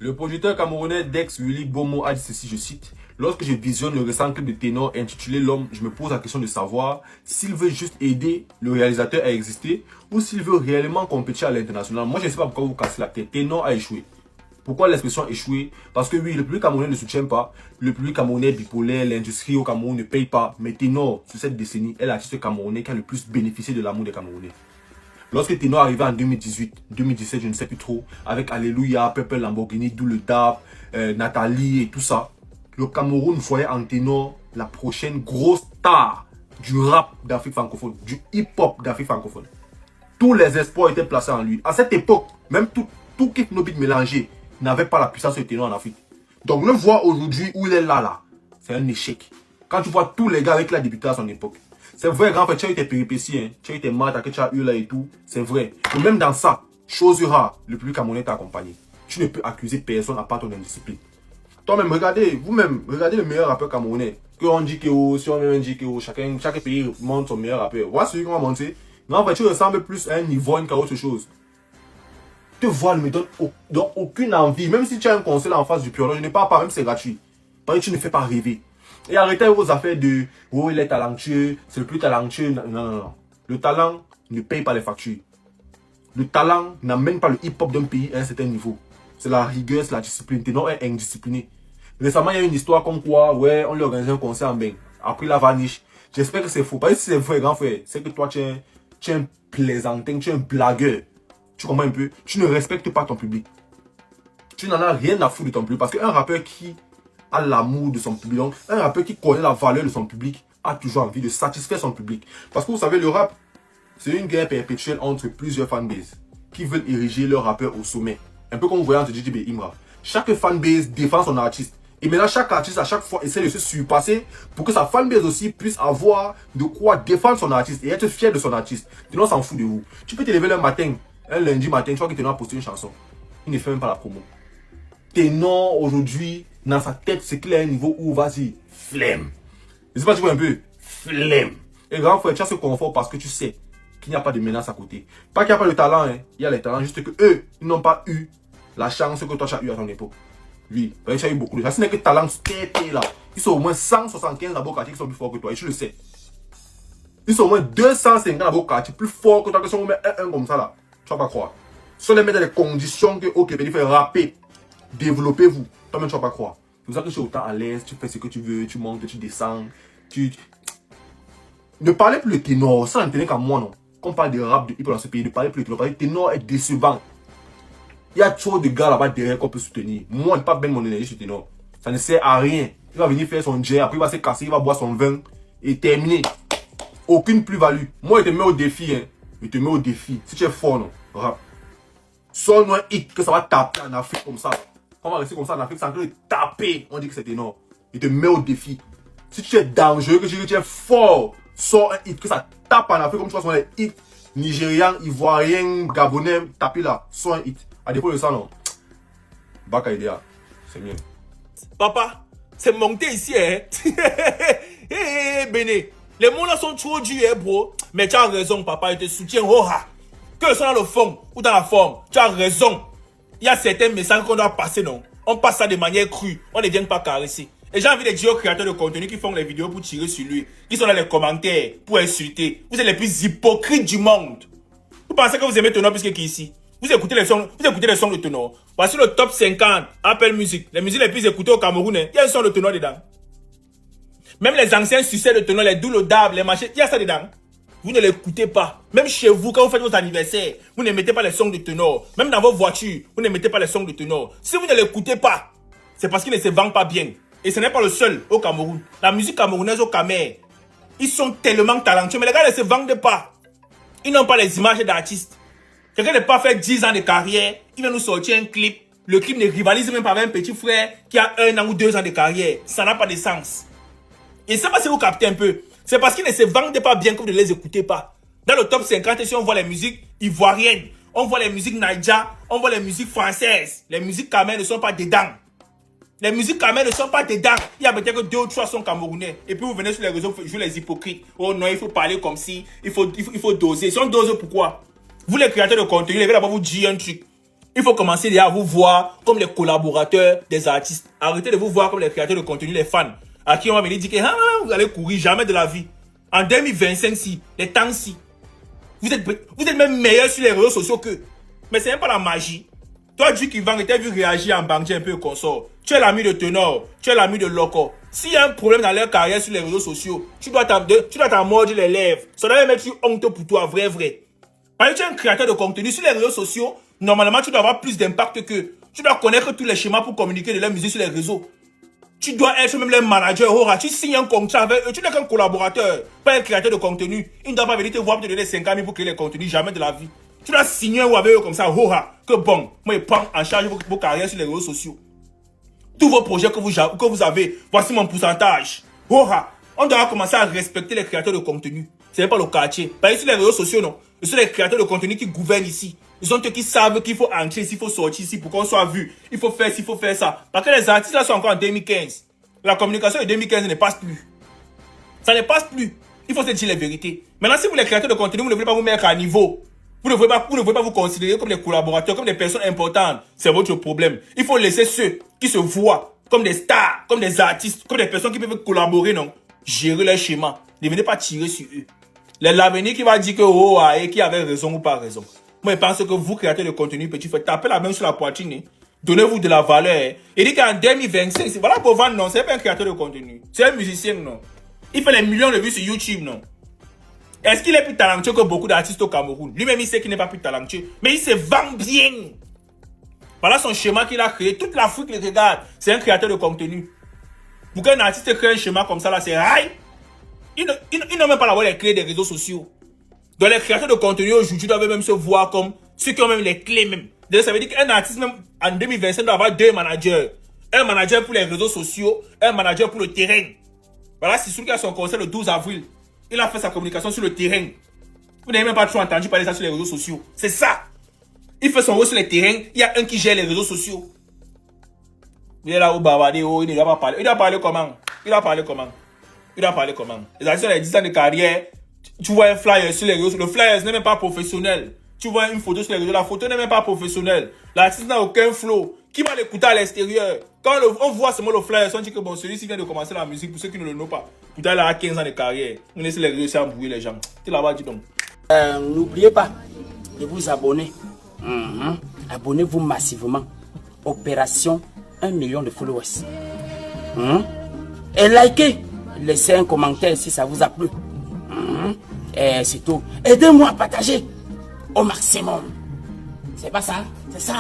Le producteur camerounais Dex Willy Bomo a dit ceci, je cite: lorsque je visionne le récent clip de Ténor intitulé L'Homme, je me pose la question de savoir s'il veut juste aider le réalisateur à exister ou s'il veut réellement compétir à l'international. Moi, je ne sais pas pourquoi vous cassez la tête. Ténor a échoué. Pourquoi l'expression échoué? Parce que oui, le public camerounais ne soutient pas. Le public camerounais bipolaire, l'industrie au Cameroun ne paye pas. Mais Ténor, sur cette décennie, est l'artiste camerounais qui a le plus bénéficié de l'amour des Camerounais. Lorsque Ténor arrivait en 2018, 2017, je ne sais plus trop, avec Alléluia, Purple Lamborghini, D'où le Dab, Nathalie et tout ça, le Cameroun voyait en Ténor la prochaine grosse star du rap d'Afrique francophone, du hip-hop d'Afrique francophone. Tous les espoirs étaient placés en lui. À cette époque, même tout Kif No Beat mélangé n'avait pas la puissance de Ténor en Afrique. Donc le voir aujourd'hui où il est là, c'est un échec. Quand tu vois tous les gars avec qui il a débuté à son époque. C'est vrai, grand frère, tu as eu tes péripéties, hein. Tu as eu tes maths que tu as eu là et tout. C'est vrai. Mais même dans ça, chose rare, le public camerounais t'a accompagné. Tu ne peux accuser personne à part ton indiscipline. Toi-même, regardez, vous-même, regardez le meilleur rappeur camerounais. Que on dit que si on même dit que chaque pays monte son meilleur rappeur. Voilà celui qu'on va monter. Grand frère, tu ressembles plus à un Yvonne qu'à autre chose. Te voir ne me donne aucune envie. Même si tu as un conseil en face du pur, je ne parle pas, même si c'est gratuit. Parce que tu ne fais pas rêver. Et arrêtez vos affaires de « oh, il est talentueux, c'est le plus talentueux ». Non, non, non. Le talent ne paye pas les factures. Le talent n'amène pas le hip-hop d'un pays à un certain niveau. C'est la rigueur, c'est la discipline. Ténor est indiscipliné. Récemment, il y a une histoire comme quoi, ouais, on lui organisait un concert en bain. Après, la vaniche. J'espère que c'est faux. Parce que si c'est vrai, grand frère, c'est que toi, tu es un plaisantin, tu es un blagueur. Tu comprends un peu? Tu ne respectes pas ton public. Tu n'en as rien à foutre de ton public. Parce qu'un rappeur qui a l'amour de son public, donc un rappeur qui connaît la valeur de son public, a toujours envie de satisfaire son public. Parce que vous savez, le rap, c'est une guerre perpétuelle entre plusieurs fanbases qui veulent ériger leur rappeur au sommet. Un peu comme vous voyez entre JJB et Imra. Chaque fanbase défend son artiste. Et maintenant, chaque artiste, à chaque fois, essaie de se surpasser pour que sa fanbase aussi puisse avoir de quoi défendre son artiste et être fier de son artiste. Sinon, on s'en fout de vous. Tu peux te lever le matin, un lundi matin, tu vois que Ténor a posté une chanson. Il ne fait même pas la promo. Ténor, aujourd'hui, dans sa tête, c'est qu'il est à un niveau où, vas-y, flemme. Je sais pas, tu vois un peu, flemme. Et grand frère, tu as ce confort parce que tu sais qu'il n'y a pas de menace à côté. Pas qu'il n'y a pas de talent, hein. Il y a les talents, juste que eux, ils n'ont pas eu la chance que toi, tu as eu à ton époque. Oui, tu as eu beaucoup de chance. Ce n'est que talent tété là. Ils sont au moins 175 à quartier qui sont plus forts que toi, et tu le sais. Ils sont au moins 250 à quartier plus forts que toi, qui sont au moins un comme ça là. Tu vas pas croire. Si on les met dans les conditions que, ok, il faut rapper, développez-vous. Toi-même, tu vas pas croire. C'est pour ça que je suis autant à l'aise, tu fais ce que tu veux, tu montes, tu descends. Ne parlez plus de Ténor, ça n'en tenait qu'à moi, non. Quand on parle de rap, de hip-hop dans ce pays, ne parlez plus de Ténor. Parce que Ténor est décevant. Il y a trop de gars là-bas derrière qu'on peut soutenir. Moi, je ne pas bien mon énergie sur Ténor. Ça ne sert à rien. Il va venir faire son jet, après il va se casser, il va boire son vin et terminer. Aucune plus-value. Moi, je te mets au défi, hein. Je te mets au défi. Si tu es fort, non, rap. Sors-nous un hit que ça va taper en Afrique comme ça. On va rester comme ça en Afrique sans que taper. On dit que c'est énorme. Il te met au défi. Si tu es dangereux, que tu es fort, sors un hit que ça tape en Afrique comme tu vois sur les hits nigérians, ivoiriens, gabonais, tapez là. Sors un hit. À défaut de ça, non. Baka idea. C'est mieux. Papa, c'est monté ici, hein. Béné. Les mots là sont trop durs, hein, bro. Mais tu as raison, papa. Je te soutiens. Que ce soit dans le fond ou dans la forme, tu as raison. Il y a certains messages qu'on doit passer, non. On passe ça de manière crue. On ne vient pas caresser. Et j'ai envie de dire aux créateurs de contenu qui font les vidéos pour tirer sur lui, qui sont dans les commentaires pour insulter. Vous êtes les plus hypocrites du monde. Vous pensez que vous aimez Ténor plus que qui ici? Vous écoutez les sons de Ténor. Voici le top 50 Apple Music. Les musiques les plus écoutées au Cameroun, il y a un son de Ténor dedans. Même les anciens succès de Ténor, les D'où le Dab, les machins, il y a ça dedans. Vous ne l'écoutez pas. Même chez vous, quand vous faites vos anniversaires, vous ne mettez pas les sons de Ténor. Même dans vos voitures, vous ne mettez pas les sons de Ténor. Si vous ne l'écoutez pas, c'est parce qu'il ne se vend pas bien. Et ce n'est pas le seul au Cameroun. La musique camerounaise au Camer, ils sont tellement talentueux, mais les gars ne se vendent pas. Ils n'ont pas les images d'artistes. Quelqu'un n'a pas fait 10 ans de carrière, il va nous sortir un clip. Le clip ne rivalise même pas avec un petit frère qui a 1 an ou 2 ans de carrière. Ça n'a pas de sens. Et ça va si vous captez un peu. C'est parce qu'ils ne se vendent pas bien que vous ne les écoutez pas. Dans le top 50, si on voit les musiques ivoiriennes, on voit les musiques naija, on voit les musiques françaises. Les musiques Camer ne sont pas dedans. Les musiques Camer ne sont pas dedans. Il y a peut-être que 2 ou 3 sont camerounais. Et puis vous venez sur les réseaux, vous jouez les hypocrites. Oh non, il faut parler comme si, il faut doser. Si on dose, pourquoi? Vous les créateurs de contenu, les gars là-bas vous dire un truc. Il faut commencer déjà à vous voir comme les collaborateurs des artistes. Arrêtez de vous voir comme les créateurs de contenu, les fans. À qui on va venir dire que vous allez courir jamais de la vie. En 2025, si, les temps-ci, vous êtes même meilleur sur les réseaux sociaux que. Mais c'est même pas la magie. Toi, Duke Ivan, tu as vu réagir en Bandji un peu consort. Tu es l'ami de Tenor, tu es l'ami de Loco. S'il y a un problème dans leur carrière sur les réseaux sociaux, tu dois t'en mordre les lèvres. Ça doit mettre une honte pour toi, vrai. Parce que tu es un créateur de contenu sur les réseaux sociaux, normalement, tu dois avoir plus d'impact que. Tu dois connaître tous les schémas pour communiquer de leur musique sur les réseaux. Tu dois être même le manager. Tu signes un contrat avec eux. Tu n'es qu'un collaborateur, pas un créateur de contenu. Ils ne doivent pas venir te voir pour te donner 50 000 pour créer les contenus, jamais de la vie. Tu dois signer avec eux comme ça, que bon, moi je prends en charge vos carrières sur les réseaux sociaux. Tous vos projets que vous avez, voici mon pourcentage. On doit commencer à respecter les créateurs de contenu. Ce n'est pas le quartier. Parce que sur les réseaux sociaux, non. Ce sont les créateurs de contenu qui gouvernent ici. Ils sont eux qui savent qu'il faut entrer ici, il faut sortir ici pour qu'on soit vu. Il faut faire ci, il faut faire ça. Parce que les artistes là sont encore en 2015. La communication de 2015 ne passe plus. Ça ne passe plus. Il faut se dire les vérités. Maintenant, si vous les créateurs de contenu, vous ne voulez pas vous mettre à niveau. Vous ne voulez pas vous considérer comme des collaborateurs, comme des personnes importantes. C'est votre problème. Il faut laisser ceux qui se voient comme des stars, comme des artistes, comme des personnes qui peuvent collaborer, non, gérer leur schéma. Ne venez pas tirer sur eux. L'avenir qui va dire que qui avait raison ou pas raison. Moi, je pense que vous, créateurs de contenu, petit frère, tapez la main sur la poitrine. Donnez-vous de la valeur. Et dit qu'en 2025, voilà pour vendre, non, c'est pas un créateur de contenu. C'est un musicien, non. Il fait les millions de vues sur YouTube, non. Est-ce qu'il est plus talentueux que beaucoup d'artistes au Cameroun? Lui-même, il sait qu'il n'est pas plus talentueux. Mais il se vend bien. Voilà son schéma qu'il a créé. Toute l'Afrique le regarde. C'est un créateur de contenu. Pour qu'un artiste crée un schéma comme ça, là, c'est rail. Ils n'ont même pas la voie de créer des réseaux sociaux. Donc les créateurs de contenu aujourd'hui doivent même se voir comme ceux qui ont même les clés même. Donc ça veut dire qu'un artiste même en 2025 doit avoir deux managers. Un manager pour les réseaux sociaux, un manager pour le terrain. Voilà, c'est celui qui a son concert le 12 avril. Il a fait sa communication sur le terrain. Vous n'avez même pas trop entendu parler de ça sur les réseaux sociaux. C'est ça. Il fait son rôle sur le terrain. Il y a un qui gère les réseaux sociaux. Il est là au Bavardé, il ne doit pas parler. Il doit parler comment? Les artistes ont les 10 ans de carrière. Tu vois un flyer sur les réseaux. Le flyer n'est même pas professionnel. Tu vois une photo sur les réseaux. La photo n'est même pas professionnelle. L'artiste n'a aucun flow. Qui va l'écouter à l'extérieur? Quand on voit seulement le flyer, on dit que bon, celui-ci vient de commencer la musique pour ceux qui ne le know pas. Putain, il a 15 ans de carrière. On laisse les réseaux sociaux embrouiller les gens. Tu là-bas, dis donc. N'oubliez pas de vous abonner. Abonnez-vous massivement. Opération 1 million de followers. Et likez. Laissez un commentaire si ça vous a plu. Et c'est tout. Aidez-moi à partager au maximum. C'est pas ça? C'est ça.